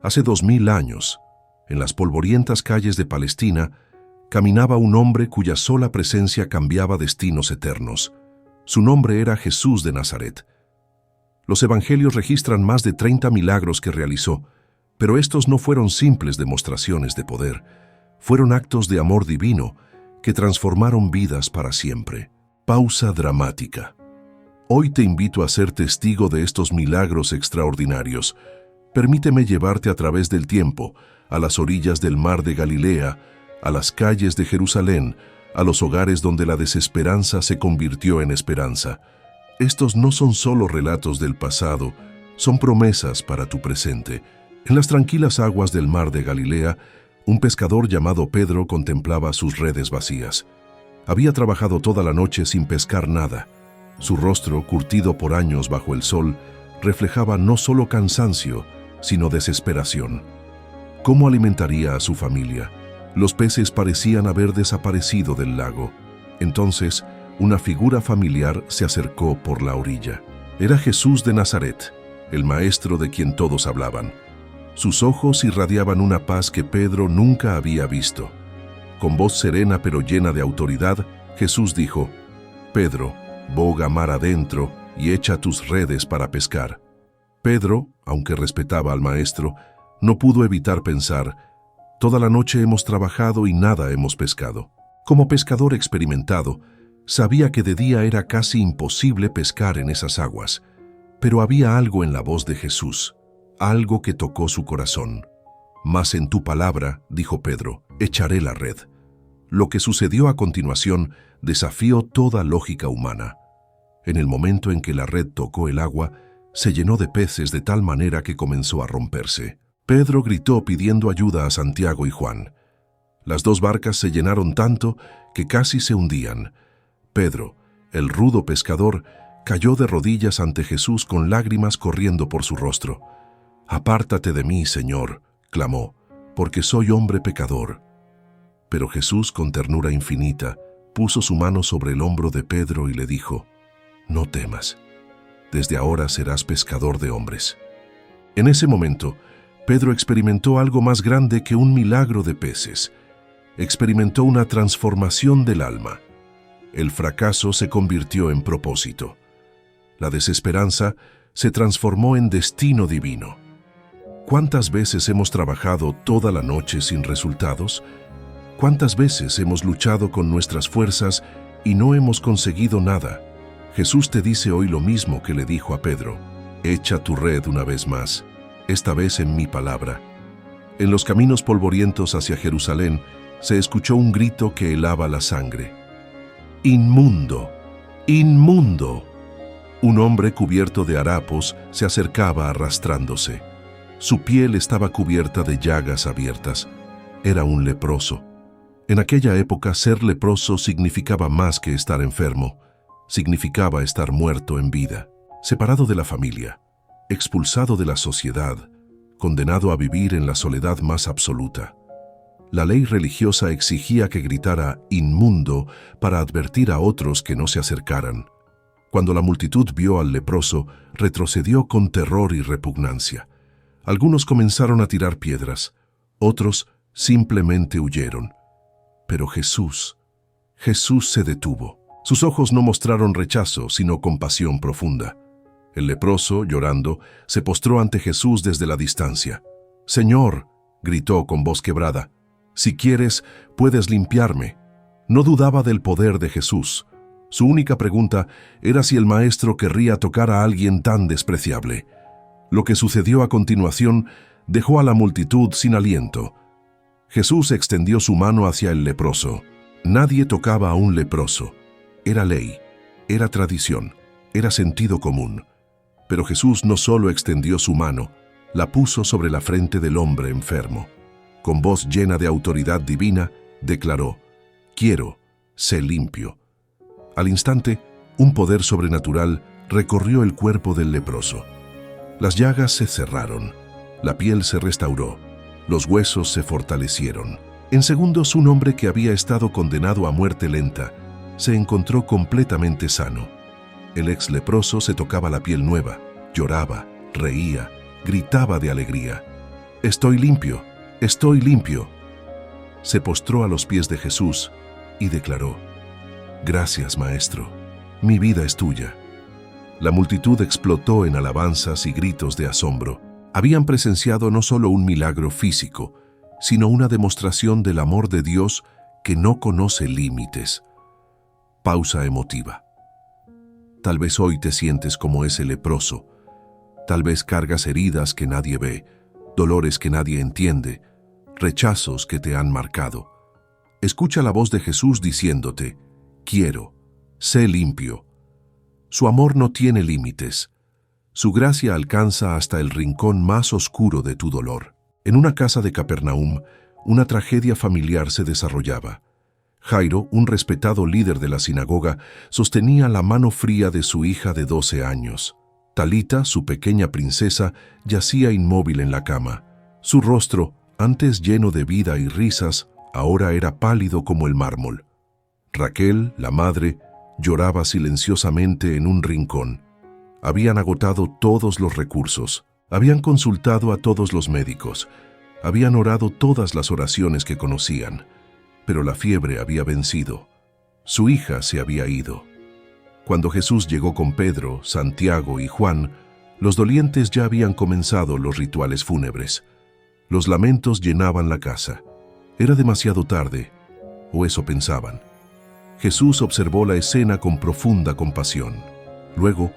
Hace 2000 años, en las polvorientas calles de Palestina, caminaba un hombre cuya sola presencia cambiaba destinos eternos. Su nombre era Jesús de Nazaret. Los evangelios registran más de 30 milagros que realizó, pero estos no fueron simples demostraciones de poder, fueron actos de amor divino que transformaron vidas para siempre. Pausa dramática. Hoy te invito a ser testigo de estos milagros extraordinarios. Permíteme llevarte a través del tiempo, a las orillas del mar de Galilea, a las calles de Jerusalén, a los hogares donde la desesperanza se convirtió en esperanza. Estos no son solo relatos del pasado, son promesas para tu presente. En las tranquilas aguas del mar de Galilea, un pescador llamado Pedro contemplaba sus redes vacías. Había trabajado toda la noche sin pescar nada. Su rostro, curtido por años bajo el sol, reflejaba no solo cansancio, sino desesperación. ¿Cómo alimentaría a su familia? Los peces parecían haber desaparecido del lago. Entonces, una figura familiar se acercó por la orilla. Era Jesús de Nazaret, el maestro de quien todos hablaban. Sus ojos irradiaban una paz que Pedro nunca había visto. Con voz serena pero llena de autoridad, Jesús dijo: «Pedro, boga mar adentro y echa tus redes para pescar». Pedro, aunque respetaba al maestro, no pudo evitar pensar: «Toda la noche hemos trabajado y nada hemos pescado». Como pescador experimentado, sabía que de día era casi imposible pescar en esas aguas, pero había algo en la voz de Jesús, algo que tocó su corazón. «Mas en tu palabra», dijo Pedro, «echaré la red». Lo que sucedió a continuación desafió toda lógica humana. En el momento en que la red tocó el agua, se llenó de peces de tal manera que comenzó a romperse. Pedro gritó pidiendo ayuda a Santiago y Juan. Las dos barcas se llenaron tanto que casi se hundían. Pedro, el rudo pescador, cayó de rodillas ante Jesús con lágrimas corriendo por su rostro. «Apártate de mí, Señor», clamó, «porque soy hombre pecador». Pero Jesús, con ternura infinita, puso su mano sobre el hombro de Pedro y le dijo: «No temas. Desde ahora serás pescador de hombres». En ese momento, Pedro experimentó algo más grande que un milagro de peces. Experimentó una transformación del alma. El fracaso se convirtió en propósito. La desesperanza se transformó en destino divino. ¿Cuántas veces hemos trabajado toda la noche sin resultados? ¿Cuántas veces hemos luchado con nuestras fuerzas y no hemos conseguido nada? Jesús te dice hoy lo mismo que le dijo a Pedro: «Echa tu red una vez más, esta vez en mi palabra». En los caminos polvorientos hacia Jerusalén se escuchó un grito que helaba la sangre: «¡Inmundo! ¡Inmundo!». Un hombre cubierto de harapos se acercaba arrastrándose. Su piel estaba cubierta de llagas abiertas. Era un leproso. En aquella época, ser leproso significaba más que estar enfermo. Significaba estar muerto en vida, separado de la familia, expulsado de la sociedad, condenado a vivir en la soledad más absoluta. La ley religiosa exigía que gritara «inmundo» para advertir a otros que no se acercaran. Cuando la multitud vio al leproso, retrocedió con terror y repugnancia. Algunos comenzaron a tirar piedras, otros simplemente huyeron. Pero Jesús se detuvo. Sus ojos no mostraron rechazo, sino compasión profunda. El leproso, llorando, se postró ante Jesús desde la distancia. «Señor», gritó con voz quebrada, «si quieres, puedes limpiarme». No dudaba del poder de Jesús. Su única pregunta era si el maestro querría tocar a alguien tan despreciable. Lo que sucedió a continuación dejó a la multitud sin aliento. Jesús extendió su mano hacia el leproso. Nadie tocaba a un leproso. Era ley, era tradición, era sentido común. Pero Jesús no solo extendió su mano, la puso sobre la frente del hombre enfermo. Con voz llena de autoridad divina, declaró: «Quiero, sé limpio». Al instante, un poder sobrenatural recorrió el cuerpo del leproso. Las llagas se cerraron, la piel se restauró, los huesos se fortalecieron. En segundos, un hombre que había estado condenado a muerte lenta se encontró completamente sano. El ex leproso se tocaba la piel nueva, lloraba, reía, gritaba de alegría. «Estoy limpio, estoy limpio». Se postró a los pies de Jesús y declaró: «Gracias, Maestro, mi vida es tuya». La multitud explotó en alabanzas y gritos de asombro. Habían presenciado no solo un milagro físico, sino una demostración del amor de Dios que no conoce límites. Pausa emotiva. Tal vez hoy te sientes como ese leproso. Tal vez cargas heridas que nadie ve, dolores que nadie entiende, rechazos que te han marcado. Escucha la voz de Jesús diciéndote: «Quiero, sé limpio». Su amor no tiene límites. Su gracia alcanza hasta el rincón más oscuro de tu dolor. En una casa de Capernaum, una tragedia familiar se desarrollaba. Jairo, un respetado líder de la sinagoga, sostenía la mano fría de su hija de 12 años. Talita, su pequeña princesa, yacía inmóvil en la cama. Su rostro, antes lleno de vida y risas, ahora era pálido como el mármol. Raquel, la madre, lloraba silenciosamente en un rincón. Habían agotado todos los recursos, habían consultado a todos los médicos, habían orado todas las oraciones que conocían, pero la fiebre había vencido. Su hija se había ido. Cuando Jesús llegó con Pedro, Santiago y Juan, los dolientes ya habían comenzado los rituales fúnebres. Los lamentos llenaban la casa. Era demasiado tarde, o eso pensaban. Jesús observó la escena con profunda compasión. Luego,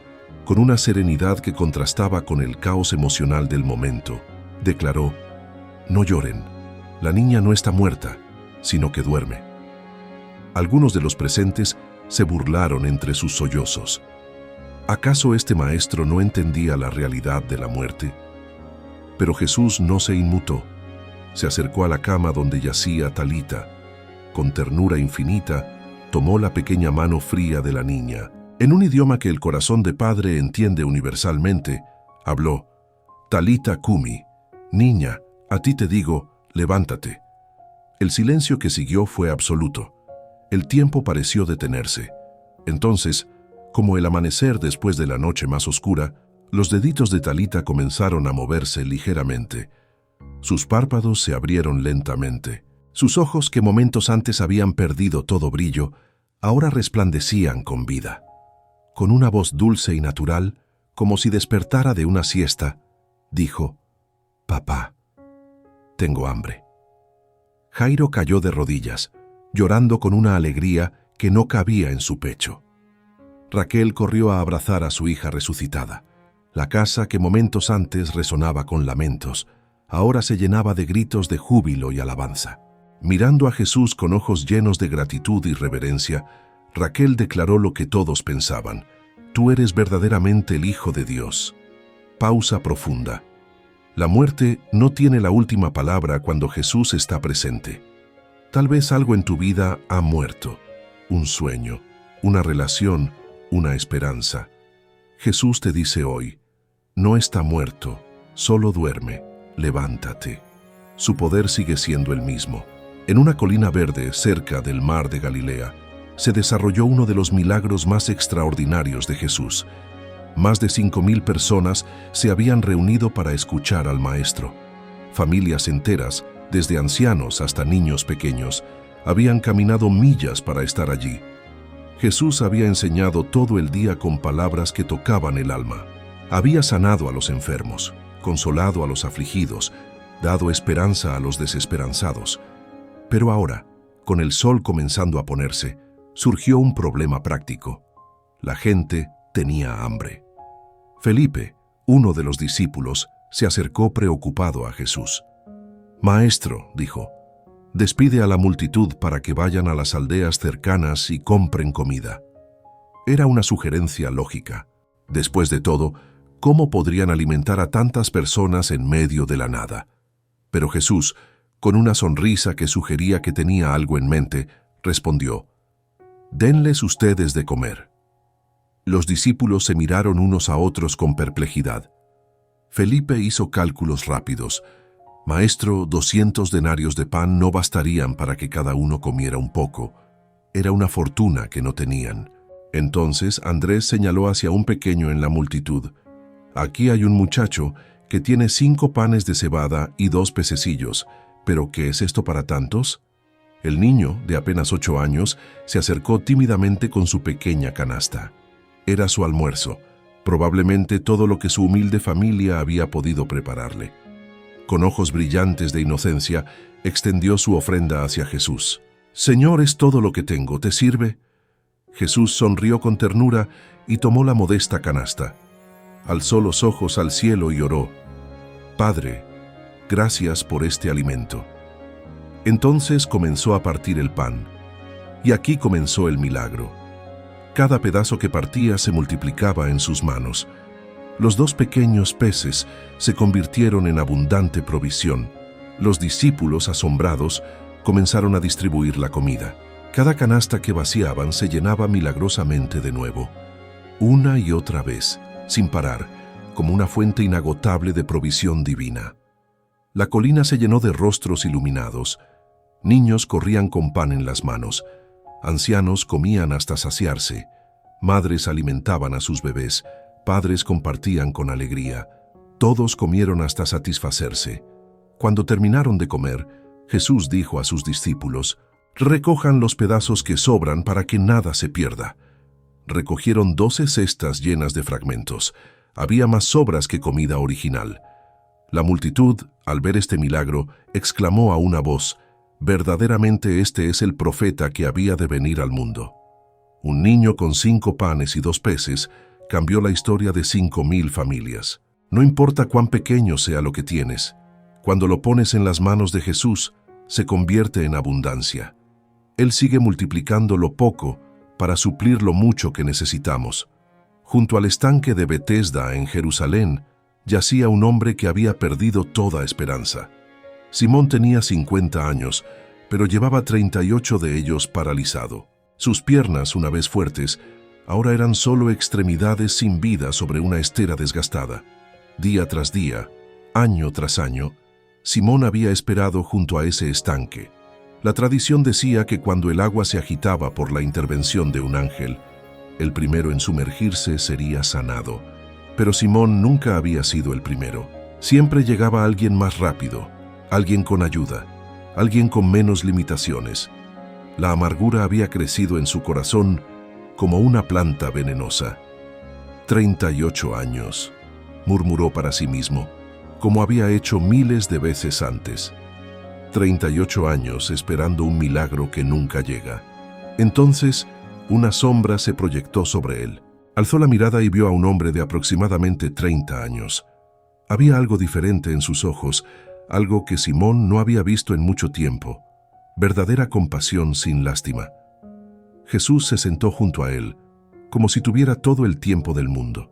con una serenidad que contrastaba con el caos emocional del momento, declaró: «No lloren, la niña no está muerta, sino que duerme». Algunos de los presentes se burlaron entre sus sollozos. ¿Acaso este maestro no entendía la realidad de la muerte? Pero Jesús no se inmutó. Se acercó a la cama donde yacía Talita. Con ternura infinita, tomó la pequeña mano fría de la niña. En un idioma que el corazón de padre entiende universalmente, habló: «Talita Kumi, niña, a ti te digo, levántate». El silencio que siguió fue absoluto. El tiempo pareció detenerse. Entonces, como el amanecer después de la noche más oscura, los deditos de Talita comenzaron a moverse ligeramente. Sus párpados se abrieron lentamente. Sus ojos, que momentos antes habían perdido todo brillo, ahora resplandecían con vida. Con una voz dulce y natural, como si despertara de una siesta, dijo: «Papá, tengo hambre». Jairo cayó de rodillas, llorando con una alegría que no cabía en su pecho. Raquel corrió a abrazar a su hija resucitada. La casa, que momentos antes resonaba con lamentos, ahora se llenaba de gritos de júbilo y alabanza. Mirando a Jesús con ojos llenos de gratitud y reverencia, Raquel declaró lo que todos pensaban: «Tú eres verdaderamente el Hijo de Dios». Pausa profunda. La muerte no tiene la última palabra cuando Jesús está presente. Tal vez algo en tu vida ha muerto: un sueño, una relación, una esperanza. Jesús te dice hoy: no está muerto, solo duerme, levántate. Su poder sigue siendo el mismo. En una colina verde cerca del mar de Galilea, se desarrolló uno de los milagros más extraordinarios de Jesús. Más de 5,000 personas se habían reunido para escuchar al Maestro. Familias enteras, desde ancianos hasta niños pequeños, habían caminado millas para estar allí. Jesús había enseñado todo el día con palabras que tocaban el alma. Había sanado a los enfermos, consolado a los afligidos, dado esperanza a los desesperanzados. Pero ahora, con el sol comenzando a ponerse, surgió un problema práctico. La gente tenía hambre. Felipe, uno de los discípulos, se acercó preocupado a Jesús. «Maestro», dijo, «despide a la multitud para que vayan a las aldeas cercanas y compren comida». Era una sugerencia lógica. Después de todo, ¿cómo podrían alimentar a tantas personas en medio de la nada? Pero Jesús, con una sonrisa que sugería que tenía algo en mente, respondió: «Denles ustedes de comer». Los discípulos se miraron unos a otros con perplejidad. Felipe hizo cálculos rápidos. «Maestro, 200 denarios de pan no bastarían para que cada uno comiera un poco. Era una fortuna que no tenían». Entonces Andrés señaló hacia un pequeño en la multitud. «Aquí hay un muchacho que tiene 5 panes de cebada y 2 pececillos. ¿Pero qué es esto para tantos? El niño, de apenas 8 años, se acercó tímidamente con su pequeña canasta. Era su almuerzo, probablemente todo lo que su humilde familia había podido prepararle. Con ojos brillantes de inocencia, extendió su ofrenda hacia Jesús. «Señor, es todo lo que tengo, ¿te sirve?» Jesús sonrió con ternura y tomó la modesta canasta. Alzó los ojos al cielo y oró: «Padre, gracias por este alimento». Entonces comenzó a partir el pan. Y aquí comenzó el milagro. Cada pedazo que partía se multiplicaba en sus manos. Los 2 pequeños peces se convirtieron en abundante provisión. Los discípulos, asombrados, comenzaron a distribuir la comida. Cada canasta que vaciaban se llenaba milagrosamente de nuevo, una y otra vez, sin parar, como una fuente inagotable de provisión divina. La colina se llenó de rostros iluminados. Niños corrían con pan en las manos. Ancianos comían hasta saciarse. Madres alimentaban a sus bebés. Padres compartían con alegría. Todos comieron hasta satisfacerse. Cuando terminaron de comer, Jesús dijo a sus discípulos: «Recojan los pedazos que sobran para que nada se pierda». Recogieron 12 cestas llenas de fragmentos. Había más sobras que comida original. La multitud, al ver este milagro, exclamó a una voz: «Verdaderamente este es el profeta que había de venir al mundo». Un niño con 5 panes y 2 peces cambió la historia de 5,000 familias. No importa cuán pequeño sea lo que tienes, cuando lo pones en las manos de Jesús, se convierte en abundancia. Él sigue multiplicando lo poco para suplir lo mucho que necesitamos. Junto al estanque de Betesda en Jerusalén, yacía un hombre que había perdido toda esperanza. Simón tenía 50 años, pero llevaba 38 de ellos paralizado. Sus piernas, una vez fuertes, ahora eran solo extremidades sin vida sobre una estera desgastada. Día tras día, año tras año, Simón había esperado junto a ese estanque. La tradición decía que cuando el agua se agitaba por la intervención de un ángel, el primero en sumergirse sería sanado. Pero Simón nunca había sido el primero. Siempre llegaba alguien más rápido, alguien con ayuda, alguien con menos limitaciones. La amargura había crecido en su corazón como una planta venenosa. 38 años, murmuró para sí mismo, como había hecho miles de veces antes. 38 años esperando un milagro que nunca llega. Entonces, una sombra se proyectó sobre él. Alzó la mirada y vio a un hombre de aproximadamente 30 años. Había algo diferente en sus ojos, algo que Simón no había visto en mucho tiempo. Verdadera compasión sin lástima. Jesús se sentó junto a él, como si tuviera todo el tiempo del mundo.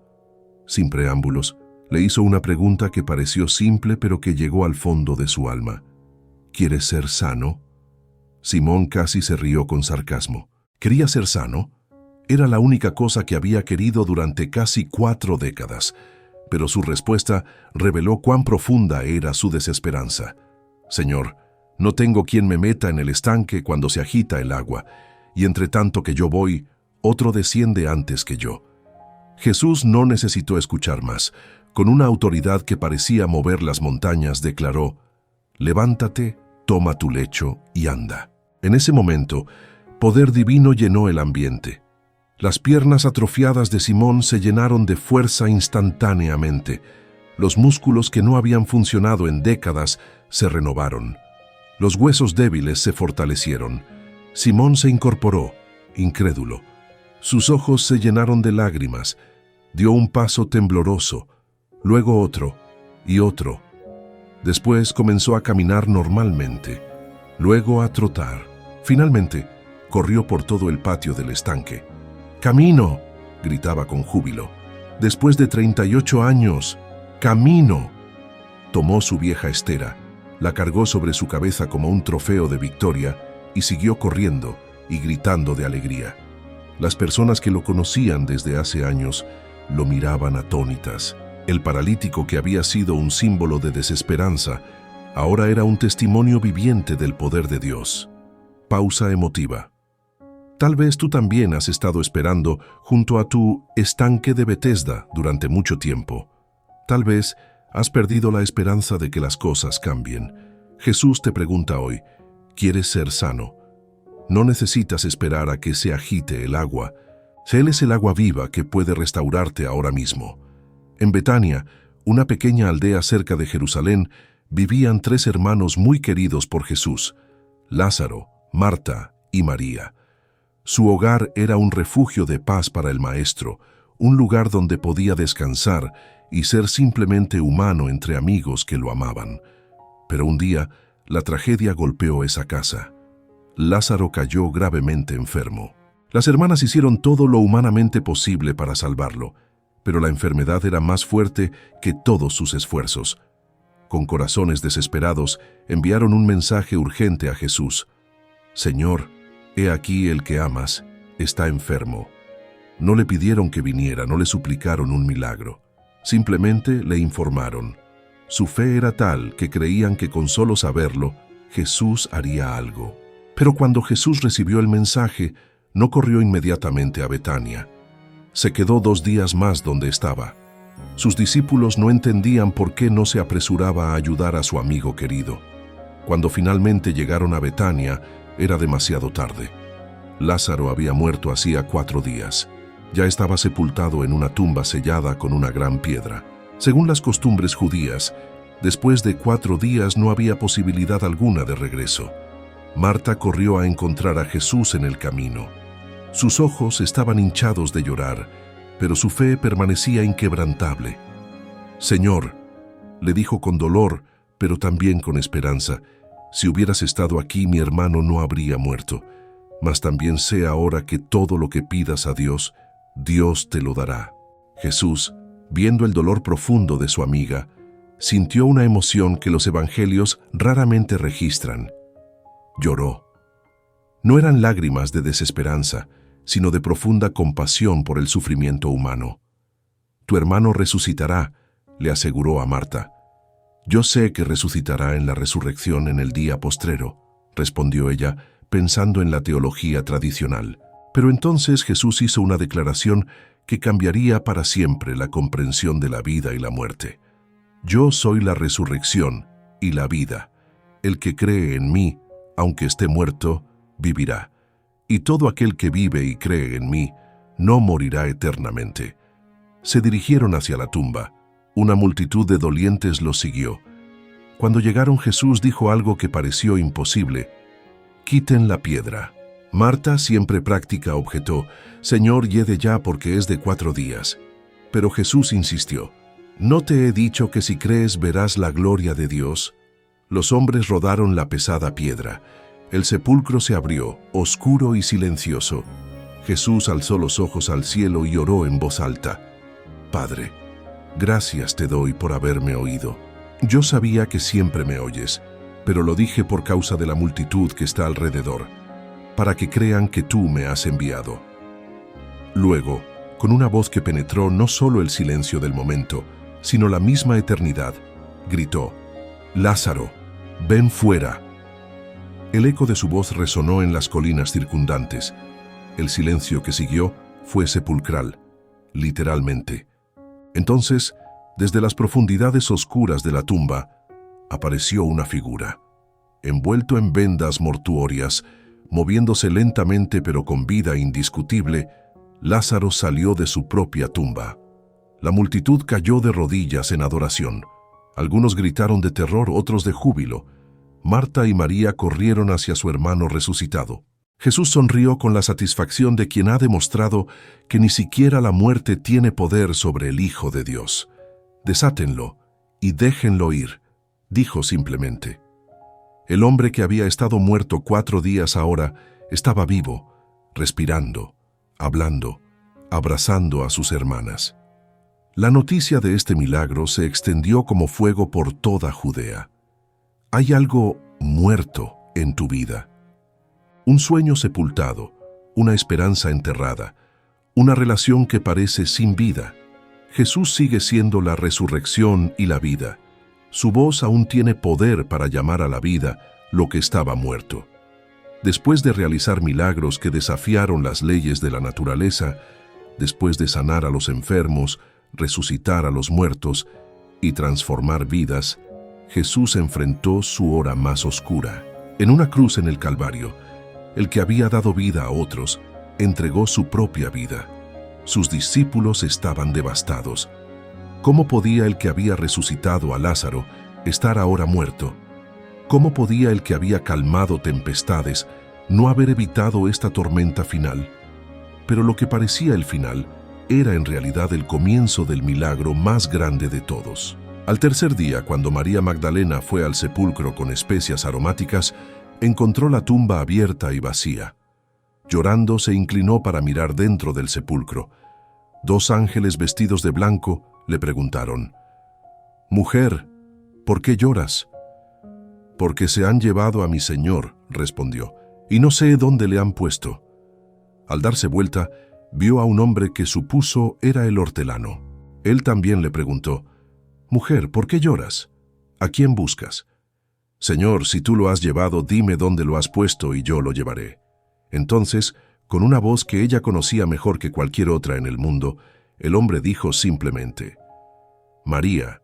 Sin preámbulos, le hizo una pregunta que pareció simple pero que llegó al fondo de su alma. ¿Quieres ser sano? Simón casi se rió con sarcasmo. ¿Quería ser sano? Era la única cosa que había querido durante casi 4 décadas, pero su respuesta reveló cuán profunda era su desesperanza. Señor, no tengo quien me meta en el estanque cuando se agita el agua, y entre tanto que yo voy, otro desciende antes que yo. Jesús no necesitó escuchar más. Con una autoridad que parecía mover las montañas, declaró: «Levántate, toma tu lecho y anda». En ese momento, poder divino llenó el ambiente. Las piernas atrofiadas de Simón se llenaron de fuerza instantáneamente. Los músculos que no habían funcionado en décadas se renovaron. Los huesos débiles se fortalecieron. Simón se incorporó, incrédulo. Sus ojos se llenaron de lágrimas. Dio un paso tembloroso, luego otro y otro. Después comenzó a caminar normalmente, luego a trotar. Finalmente, corrió por todo el patio del estanque. «¡Camino!», gritaba con júbilo. «Después de 38 años, camino». Tomó su vieja estera, la cargó sobre su cabeza como un trofeo de victoria y siguió corriendo y gritando de alegría. Las personas que lo conocían desde hace años lo miraban atónitas. El paralítico, que había sido un símbolo de desesperanza, ahora era un testimonio viviente del poder de Dios. Pausa emotiva. Tal vez tú también has estado esperando junto a tu estanque de Betesda durante mucho tiempo. Tal vez Has perdido la esperanza de que las cosas cambien. Jesús te pregunta hoy, ¿quieres ser sano? No necesitas esperar a que se agite el agua. Él es el agua viva que puede restaurarte ahora mismo. En Betania, una pequeña aldea cerca de Jerusalén, vivían 3 hermanos muy queridos por Jesús: Lázaro, Marta y María. Su hogar era un refugio de paz para el Maestro, un lugar donde podía descansar y ser simplemente humano entre amigos que lo amaban. Pero un día, la tragedia golpeó esa casa. Lázaro cayó gravemente enfermo. Las hermanas hicieron todo lo humanamente posible para salvarlo, pero la enfermedad era más fuerte que todos sus esfuerzos. Con corazones desesperados, enviaron un mensaje urgente a Jesús: «Señor, he aquí el que amas, está enfermo». No le pidieron que viniera, no le suplicaron un milagro. Simplemente le informaron. Su fe era tal que creían que con solo saberlo, Jesús haría algo. Pero cuando Jesús recibió el mensaje, no corrió inmediatamente a Betania. Se quedó 2 días más donde estaba. Sus discípulos no entendían por qué no se apresuraba a ayudar a su amigo querido. Cuando finalmente llegaron a Betania, era demasiado tarde. Lázaro había muerto hacía 4 días. Ya estaba sepultado en una tumba sellada con una gran piedra. Según las costumbres judías, después de 4 días no había posibilidad alguna de regreso. Marta corrió a encontrar a Jesús en el camino. Sus ojos estaban hinchados de llorar, pero su fe permanecía inquebrantable. «Señor», le dijo con dolor, pero también con esperanza, «si hubieras estado aquí, mi hermano no habría muerto. Mas también sé ahora que todo lo que pidas a Dios, Dios te lo dará». Jesús, viendo el dolor profundo de su amiga, sintió una emoción que los evangelios raramente registran. Lloró. No eran lágrimas de desesperanza, sino de profunda compasión por el sufrimiento humano. «Tu hermano resucitará», le aseguró a Marta. «Yo sé que resucitará en la resurrección en el día postrero», respondió ella, pensando en la teología tradicional. Pero entonces Jesús hizo una declaración que cambiaría para siempre la comprensión de la vida y la muerte. «Yo soy la resurrección y la vida. El que cree en mí, aunque esté muerto, vivirá. Y todo aquel que vive y cree en mí, no morirá eternamente». Se dirigieron hacia la tumba. Una multitud de dolientes los siguió. Cuando llegaron, Jesús dijo algo que pareció imposible: «Quiten la piedra». Marta, siempre práctica, objetó: «Señor, yede ya porque es de 4 días». Pero Jesús insistió: «¿No te he dicho que si crees verás la gloria de Dios?». Los hombres rodaron la pesada piedra. El sepulcro se abrió, oscuro y silencioso. Jesús alzó los ojos al cielo y oró en voz alta: «Padre, gracias te doy por haberme oído. Yo sabía que siempre me oyes, pero lo dije por causa de la multitud que está alrededor, para que crean que tú me has enviado». Luego, con una voz que penetró no solo el silencio del momento, sino la misma eternidad, gritó: «Lázaro, ven fuera». El eco de su voz resonó en las colinas circundantes. El silencio que siguió fue sepulcral, literalmente. Entonces, desde las profundidades oscuras de la tumba, apareció una figura. Envuelto en vendas mortuorias, moviéndose lentamente pero con vida indiscutible, Lázaro salió de su propia tumba. La multitud cayó de rodillas en adoración. Algunos gritaron de terror, otros de júbilo. Marta y María corrieron hacia su hermano resucitado. Jesús sonrió con la satisfacción de quien ha demostrado que ni siquiera la muerte tiene poder sobre el Hijo de Dios. «Desátenlo y déjenlo ir», dijo simplemente. El hombre que había estado muerto 4 días ahora estaba vivo, respirando, hablando, abrazando a sus hermanas. La noticia de este milagro se extendió como fuego por toda Judea. Hay algo muerto en tu vida. Un sueño sepultado, una esperanza enterrada, una relación que parece sin vida. Jesús sigue siendo la resurrección y la vida. Su voz aún tiene poder para llamar a la vida lo que estaba muerto. Después de realizar milagros que desafiaron las leyes de la naturaleza, después de sanar a los enfermos, resucitar a los muertos, y transformar vidas, Jesús enfrentó su hora más oscura. En una cruz en el Calvario, el que había dado vida a otros, entregó su propia vida. Sus discípulos estaban devastados. ¿Cómo podía el que había resucitado a Lázaro estar ahora muerto? ¿Cómo podía el que había calmado tempestades no haber evitado esta tormenta final? Pero lo que parecía el final era en realidad el comienzo del milagro más grande de todos. Al tercer día, cuando María Magdalena fue al sepulcro con especias aromáticas, encontró la tumba abierta y vacía. Llorando, se inclinó para mirar dentro del sepulcro. Dos ángeles vestidos de blanco le preguntaron: «Mujer, ¿por qué lloras?» «Porque se han llevado a mi Señor», respondió, «y no sé dónde le han puesto». Al darse vuelta, vio a un hombre que supuso era el hortelano. Él también le preguntó: «Mujer, ¿por qué lloras? ¿A quién buscas?» «Señor, si tú lo has llevado, dime dónde lo has puesto y yo lo llevaré». Entonces, con una voz que ella conocía mejor que cualquier otra en el mundo, el hombre dijo simplemente: «María».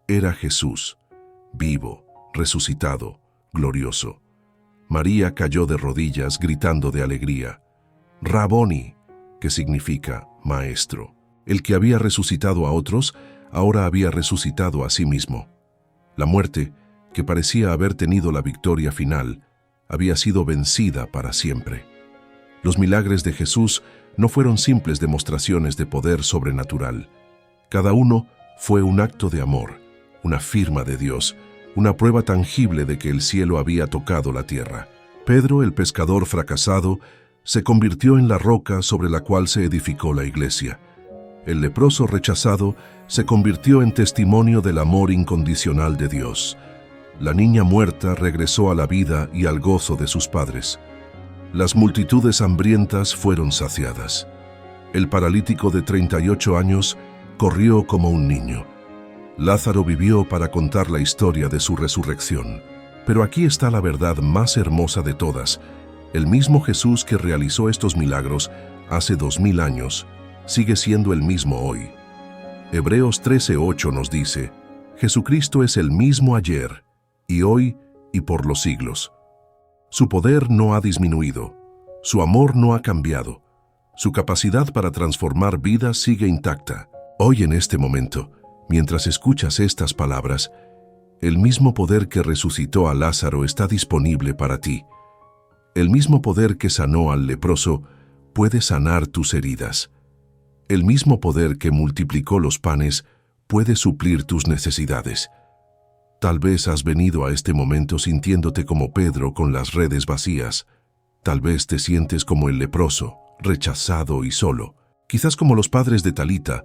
Era Jesús, vivo, resucitado, glorioso. María cayó de rodillas gritando de alegría: «Raboni», que significa maestro. El que había resucitado a otros, ahora había resucitado a sí mismo. La muerte, que parecía haber tenido la victoria final, había sido vencida para siempre. Los milagros de Jesús no fueron simples demostraciones de poder sobrenatural. Cada uno fue un acto de amor, una firma de Dios, una prueba tangible de que el cielo había tocado la tierra. Pedro, el pescador fracasado, se convirtió en la roca sobre la cual se edificó la iglesia. El leproso rechazado se convirtió en testimonio del amor incondicional de Dios. La niña muerta regresó a la vida y al gozo de sus padres. Las multitudes hambrientas fueron saciadas. El paralítico de 38 años corrió como un niño. Lázaro vivió para contar la historia de su resurrección. Pero aquí está la verdad más hermosa de todas. El mismo Jesús que realizó estos milagros hace 2000 años, sigue siendo el mismo hoy. Hebreos 13:8 nos dice: Jesucristo es el mismo ayer, y hoy, y por los siglos. Su poder no ha disminuido, su amor no ha cambiado, su capacidad para transformar vidas sigue intacta. Hoy en este momento, mientras escuchas estas palabras, el mismo poder que resucitó a Lázaro está disponible para ti. El mismo poder que sanó al leproso puede sanar tus heridas. El mismo poder que multiplicó los panes puede suplir tus necesidades. Tal vez has venido a este momento sintiéndote como Pedro con las redes vacías. Tal vez te sientes como el leproso, rechazado y solo. Quizás como los padres de Talita,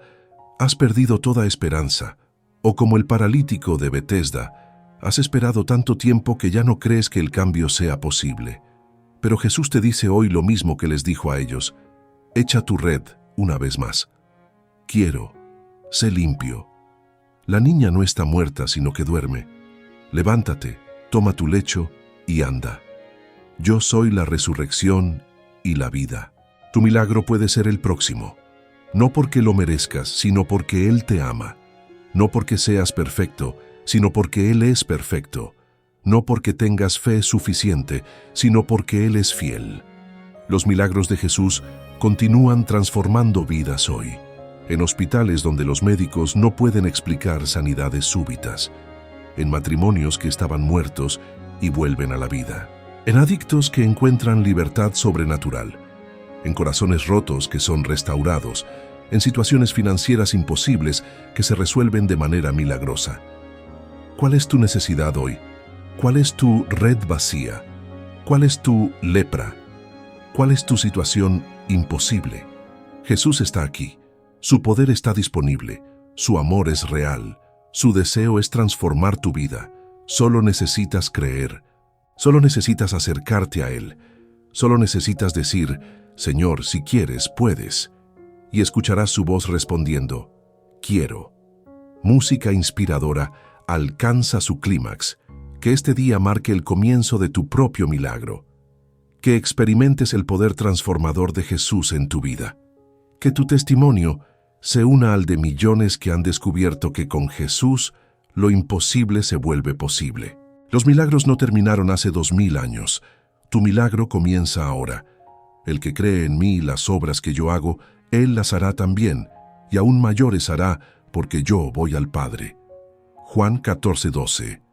has perdido toda esperanza. O como el paralítico de Betesda, has esperado tanto tiempo que ya no crees que el cambio sea posible. Pero Jesús te dice hoy lo mismo que les dijo a ellos: echa tu red una vez más. Quiero, sé limpio. La niña no está muerta, sino que duerme. Levántate, toma tu lecho y anda. Yo soy la resurrección y la vida. Tu milagro puede ser el próximo. No porque lo merezcas, sino porque Él te ama. No porque seas perfecto, sino porque Él es perfecto. No porque tengas fe suficiente, sino porque Él es fiel. Los milagros de Jesús continúan transformando vidas hoy. En hospitales donde los médicos no pueden explicar sanidades súbitas. En matrimonios que estaban muertos y vuelven a la vida. En adictos que encuentran libertad sobrenatural. En corazones rotos que son restaurados. En situaciones financieras imposibles que se resuelven de manera milagrosa. ¿Cuál es tu necesidad hoy? ¿Cuál es tu red vacía? ¿Cuál es tu lepra? ¿Cuál es tu situación imposible? Jesús está aquí. Su poder está disponible. Su amor es real. Su deseo es transformar tu vida. Solo necesitas creer. Solo necesitas acercarte a Él. Solo necesitas decir: Señor, si quieres, puedes. Y escucharás su voz respondiendo: quiero. Música inspiradora alcanza su clímax. Que este día marque el comienzo de tu propio milagro. Que experimentes el poder transformador de Jesús en tu vida. Que tu testimonio se una al de millones que han descubierto que con Jesús lo imposible se vuelve posible. Los milagros no terminaron hace 2000 años. Tu milagro comienza ahora. El que cree en mí y las obras que yo hago, él las hará también, y aún mayores hará, porque yo voy al Padre. Juan 14:12.